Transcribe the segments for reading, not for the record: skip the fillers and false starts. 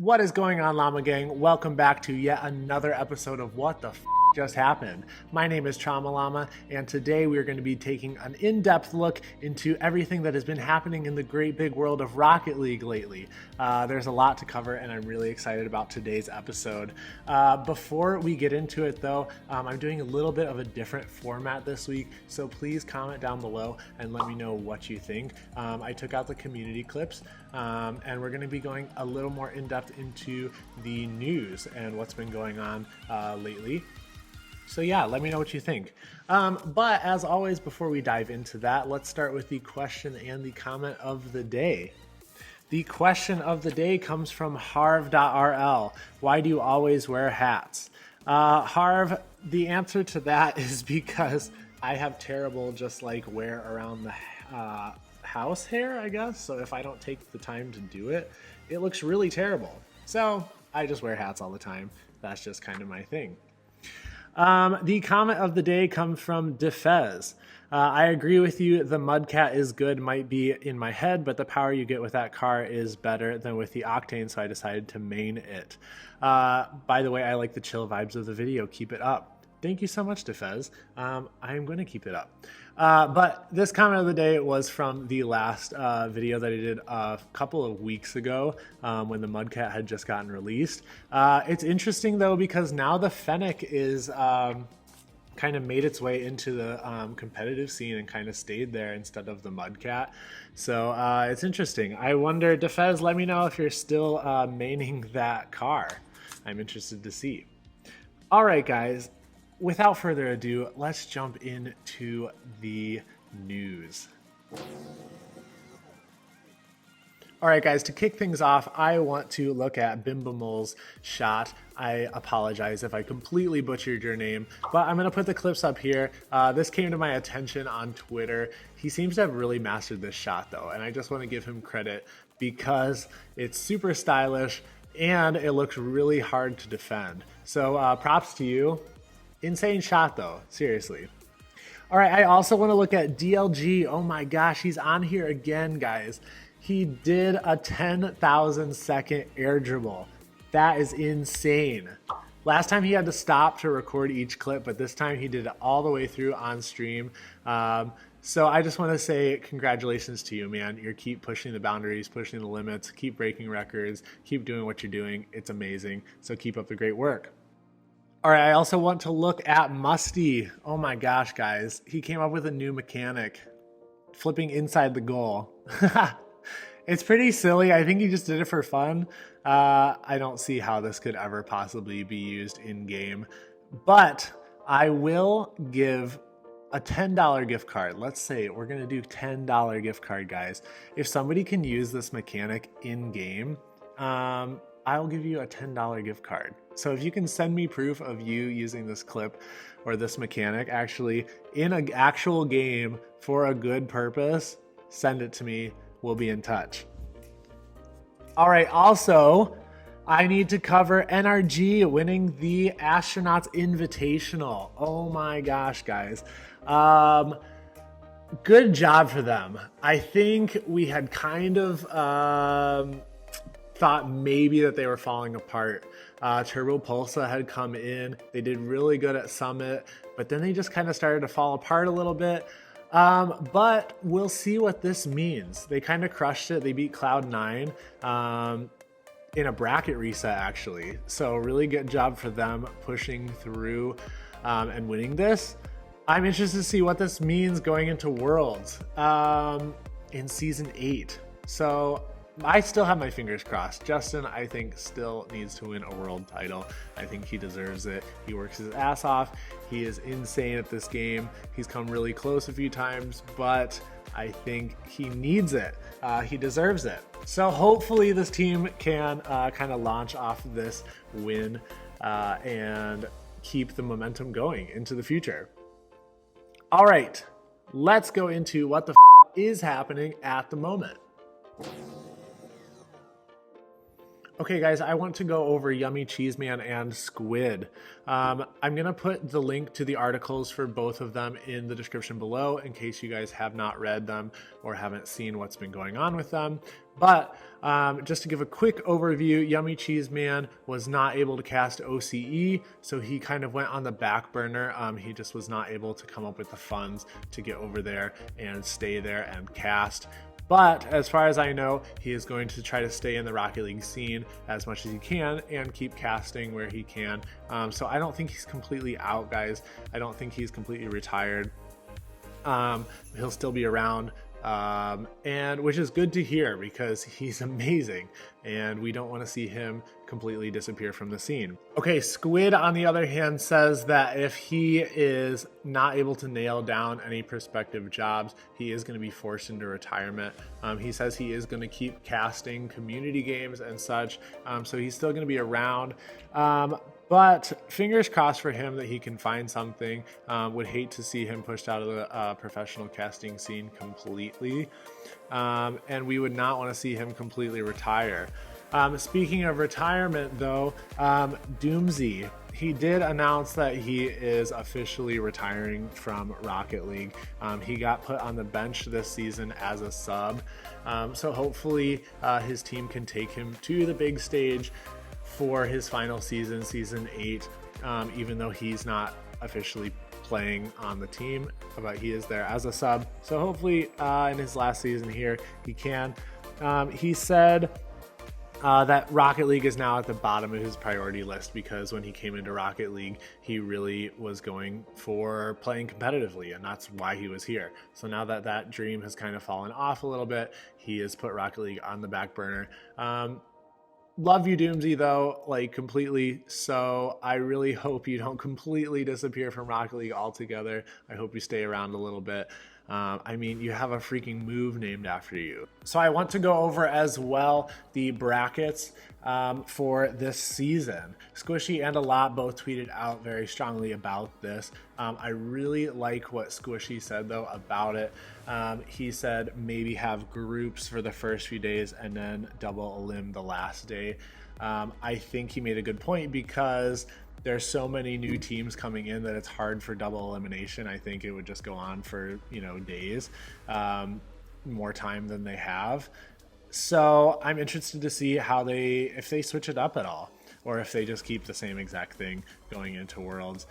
What is going on, Llama Gang? Welcome back to yet another episode of What the Just Happened. My name is Trauma Llama, and today we are going to be taking an in-depth look into everything that has been happening in the great big world of Rocket League lately. There's a lot to cover, and I'm really excited about today's episode. Before we get into it, though, I'm doing a little bit of a different format this week, so please comment down below and let me know what you think. I took out the community clips, and we're going to be going a little more in-depth into the news and what's been going on lately. So yeah, let me know what you think. But as always, before we dive into that, let's start with the question and the comment of the day. The question of the day comes from harv.rl. Why do you always wear hats? Harv, the answer to that is because I have terrible just like wear around the house hair, I guess. So if I don't take the time to do it, it looks really terrible. So I just wear hats all the time. That's just kind of my thing. The comment of the day comes from Defez. I agree with you. The Mudcat is good, might be in my head, but the power you get with that car is better than with the Octane, so I decided to main it. By the way, I like the chill vibes of the video. Keep it up. Thank you so much, Defez. I am going to keep it up. But this comment of the day was from the last video that I did a couple of weeks ago when the Mudcat had just gotten released. It's interesting, though, because now the Fennec is kind of made its way into the competitive scene and kind of stayed there instead of the Mudcat. So it's interesting. I wonder, Defez, let me know if you're still maining that car. I'm interested to see. All right, guys. Without further ado, let's jump into the news. All right, guys, to kick things off, I want to look at Bimbamol's shot. I apologize if I completely butchered your name, but I'm going to put the clips up here. This came to my attention on Twitter. He seems to have really mastered this shot, though, and I just want to give him credit because it's super stylish and it looks really hard to defend. So props to you. Insane shot, though. Seriously. All right, I also want to look at DLG. Oh my gosh, he's on here again, guys. He did a 10,000 second air dribble. That is insane. Last time he had to stop to record each clip, but this time he did it all the way through on stream. So I just want to say congratulations to you, man. You keep pushing the boundaries, pushing the limits, keep breaking records, keep doing what you're doing. It's amazing. So keep up the great work. All right, I also want to look at MUSTY. Oh my gosh, guys. He came up with a new mechanic, flipping inside the goal. It's pretty silly. I think he just did it for fun. I don't see how this could ever possibly be used in-game. But I will give a $10 gift card. Let's say we're going to do $10 gift card, guys. If somebody can use this mechanic in-game, I'll give you a $10 gift card. So if you can send me proof of you using this clip or this mechanic actually in an actual game for a good purpose, send it to me. We'll be in touch. All right, also, I need to cover NRG winning the Astronauts Invitational. Oh my gosh, guys. Good job for them. I think we had kind of thought maybe that they were falling apart. Turbo Pulsa had come in. They did really good at Summit, but then they just kind of started to fall apart a little bit. But we'll see what this means. They kind of crushed it. They beat Cloud9 in a bracket reset, actually. So really good job for them pushing through and winning this. I'm interested to see what this means going into Worlds in Season 8. So I still have my fingers crossed. Justin, I think, still needs to win a world title. I think he deserves it. He works his ass off. He is insane at this game. He's come really close a few times, but I think he needs it. He deserves it. So hopefully this team can kind of launch off this win and keep the momentum going into the future. All right, let's go into what the is happening at the moment. Okay guys, I want to go over Yummy Cheese Man and Squid. I'm gonna put the link to the articles for both of them in the description below in case you guys have not read them or haven't seen what's been going on with them. But just to give a quick overview, Yummy Cheese Man was not able to cast OCE, so he kind of went on the back burner. He just was not able to come up with the funds to get over there and stay there and cast. But as far as I know, he is going to try to stay in the Rocket League scene as much as he can and keep casting where he can. So I don't think he's completely out, guys. I don't think he's completely retired. He'll still be around. And which is good to hear because he's amazing and we don't want to see him completely disappear from the scene. Okay, Squid on the other hand says that if he is not able to nail down any prospective jobs, he is going to be forced into retirement. He says he is going to keep casting community games and such, so he's still going to be around. But fingers crossed for him that he can find something. Would hate to see him pushed out of the professional casting scene completely. And we would not want to see him completely retire. Speaking of retirement though, Doomsy, he did announce that he is officially retiring from Rocket League. He got put on the bench this season as a sub. So hopefully his team can take him to the big stage for his final season, season 8, even though he's not officially playing on the team, but he is there as a sub. So hopefully in his last season here, he can. He said that Rocket League is now at the bottom of his priority list because when he came into Rocket League, he really was going for playing competitively, and that's why he was here. So now that that dream has kind of fallen off a little bit, he has put Rocket League on the back burner. Love you, Doomsy, though, like completely. So I really hope you don't completely disappear from Rocket League altogether. I hope you stay around a little bit. I mean, you have a freaking move named after you. So I want to go over as well the brackets for this season. Squishy and A Lot both tweeted out very strongly about this. I really like what Squishy said though about it. He said maybe have groups for the first few days and then double elim the last day. I think he made a good point because there's so many new teams coming in that it's hard for double elimination. I think it would just go on for, you know, days, more time than they have. So I'm interested to see how if they switch it up at all, or if they just keep the same exact thing going into Worlds.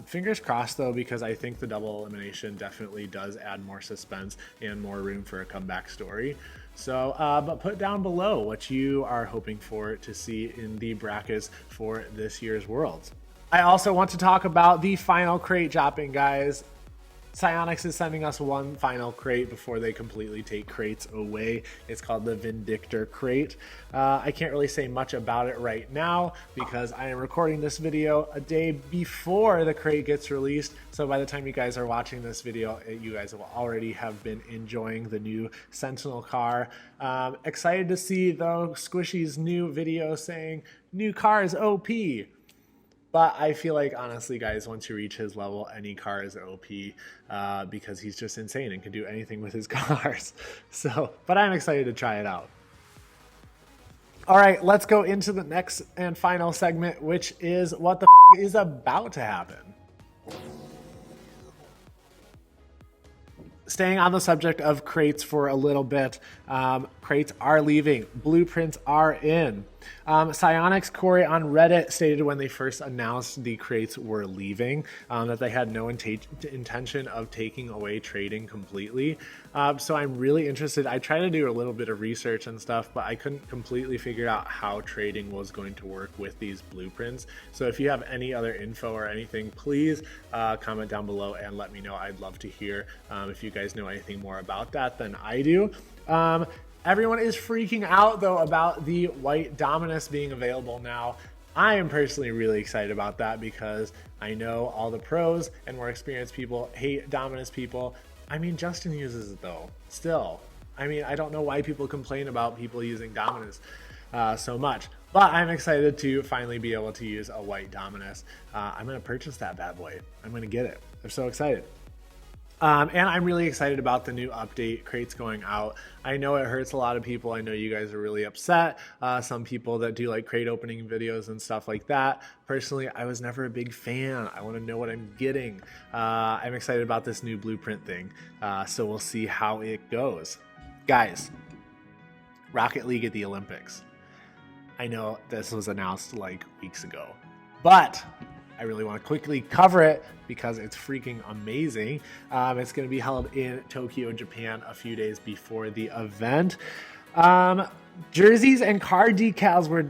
Fingers crossed though, because I think the double elimination definitely does add more suspense and more room for a comeback story. So, but put down below what you are hoping for to see in the brackets for this year's Worlds. I also want to talk about the final crate dropping, guys. Psyonix is sending us one final crate before they completely take crates away. It's called the Vindictor crate. I can't really say much about it right now because I am recording this video a day before the crate gets released. So by the time you guys are watching this video, you guys will already have been enjoying the new Sentinel car. Excited to see though Squishy's new video saying new car is OP. But I feel like, honestly, guys, once you reach his level, any car is OP because he's just insane and can do anything with his cars. So, but I'm excited to try it out. All right, let's go into the next and final segment, which is what the is about to happen. Staying on the subject of crates for a little bit, crates are leaving, blueprints are in. Psyonix Corey on Reddit stated when they first announced the crates were leaving that they had no intention of taking away trading completely. So I'm really interested. I tried to do a little bit of research and stuff, but I couldn't completely figure out how trading was going to work with these blueprints. So if you have any other info or anything, please comment down below and let me know. I'd love to hear if you guys know anything more about that than I do. Everyone is freaking out though about the white Dominus being available now. I am personally really excited about that because I know all the pros and more experienced people hate Dominus people. I mean, Justin uses it though, still. I mean, I don't know why people complain about people using Dominus so much, but I'm excited to finally be able to use a white Dominus. I'm gonna purchase that bad boy. I'm gonna get it. I'm so excited. And I'm really excited about the new update crates going out. I know it hurts a lot of people. I know you guys are really upset. Some people that do like crate opening videos and stuff like that. Personally, I was never a big fan. I want to know what I'm getting. I'm excited about this new blueprint thing. So we'll see how it goes. Guys, Rocket League at the Olympics. I know this was announced like weeks ago, but I really want to quickly cover it because it's freaking amazing. It's going to be held in Tokyo, Japan a few days before the event. Jerseys and car decals were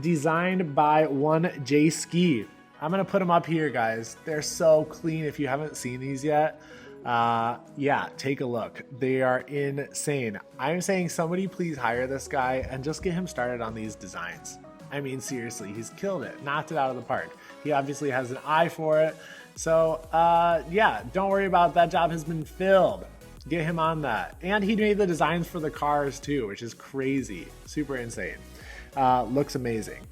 designed by one J Ski. I'm going to put them up here, guys. They're so clean. If you haven't seen these yet, yeah, take a look. They are insane. I'm saying somebody please hire this guy and just get him started on these designs. I mean, seriously, he's killed it, knocked it out of the park. He obviously has an eye for it. So, yeah, don't worry about that. Job has been filled. Get him on that. And he made the designs for the cars too, which is crazy. Super insane. Looks amazing.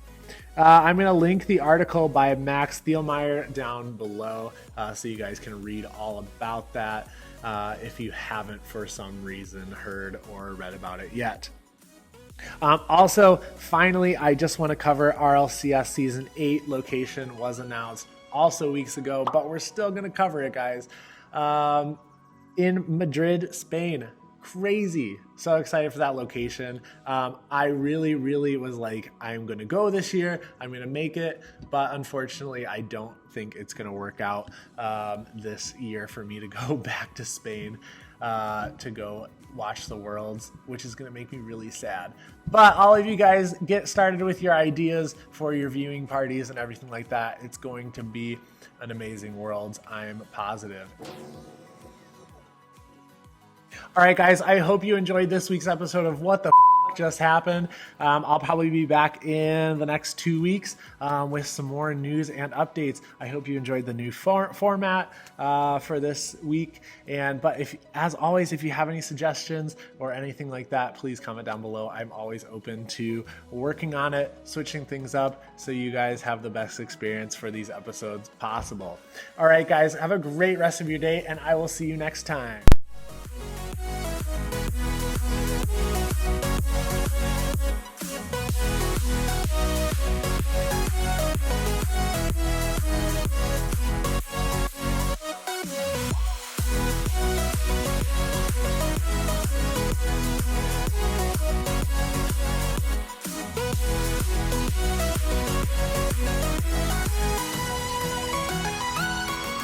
I'm going to link the article by Max Thielmeyer down below so you guys can read all about that if you haven't for some reason heard or read about it yet. Also, finally, I just want to cover RLCS Season 8 location was announced also weeks ago, but we're still going to cover it, guys. In Madrid, Spain. Crazy. So excited for that location. I really was like, I'm going to go this year. I'm going to make it. But unfortunately, I don't think it's going to work out this year for me to go back to Spain to go watch the Worlds, which is going to make me really sad. But all of you guys get started with your ideas for your viewing parties and everything like that. It's going to be an amazing Worlds, I'm positive. All right, guys, I hope you enjoyed this week's episode of What the Just Happened. I'll probably be back in the next 2 weeks with some more news and updates. I hope you enjoyed the new format for this week. But as always, if you have any suggestions or anything like that, please comment down below. I'm always open to working on it, switching things up so you guys have the best experience for these episodes possible. All right, guys, have a great rest of your day, and I will see you next time.